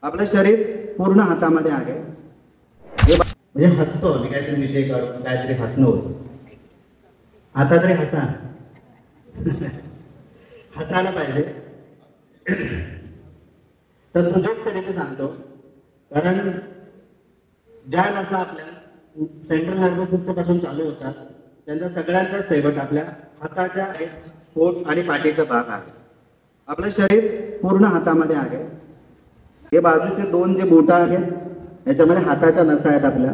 आपलं शरीर पूर्ण हातामध्ये आहे. म्हणजे हसतो मी काहीतरी विषय काढून काहीतरी हसणं होतं. आता तरी हसा. हसायला पाहिजे. तर सुजोग तरीके सांगतो, कारण ज्या नसा आपल्या सेंट्रल नर्वस सिस्टम पासून चालू होतात त्यांचा सगळ्यांचा शेवट आपल्या हाताच्या पोट आणि पाठीचा भाग आहे. आपलं शरीर पूर्ण हातामध्ये आहे. हे बाजूचे दोन जे बोटं आहेत याच्यामध्ये हाताच्या नसा आहेत आपल्या.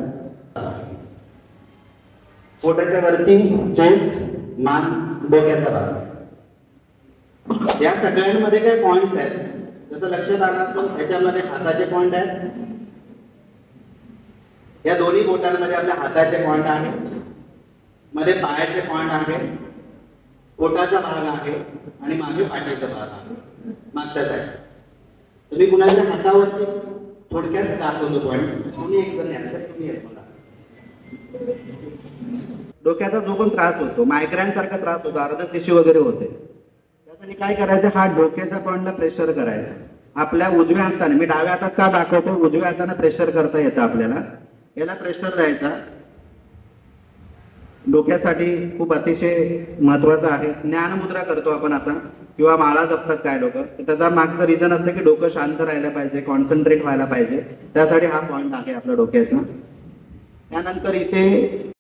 पोटाच्या वरती चेस्ट, मान, डोक्याचा भाग. या सगळ्यांमध्ये काही पॉइंट्स आहेत. जसं लक्षात आलं असेल याच्यामध्ये हाताचे पॉइंट आहेत. या दोन्ही बोटांमध्ये आपल्या हाताचे पॉइंट आहे, मध्ये पायाचे पॉइंट आहे, पोटाचा भाग आहे आणि मागे पाठीचा भाग आहे. मागच्या साईड तुम्ही कुणाच्या हातावरती थोडक्यात दाखवतो पॉइंट. तुम्ही एक जण याल, तुम्ही एक मला. डोक्याचा जो पण त्रास होतो, मायग्रेन सारखा त्रास होतो, अर्धशिशी वगैरे होते, त्यासाठी काय करायचं, हा डोक्याच्या पॉइंटला प्रेशर करायचं. आपल्या उजव्या हाताने, मी डाव्या हातात का दाखवतो, उजव्या हाताने प्रेशर करता येतं आपल्याला. याला प्रेशर द्यायचा. डोक्यासाठी खूप अतिशय महत्वाचं आहे. ज्ञानमुद्रा करतो आपण असा, किंवा माळा जपतात काय लोक, त्याचा मागचं रिझन असतं की डोकं शांत राहायला पाहिजे, कॉन्सन्ट्रेट व्हायला पाहिजे. त्यासाठी हा पॉइंट आहे आपल्या डोक्याचा. त्यानंतर इथे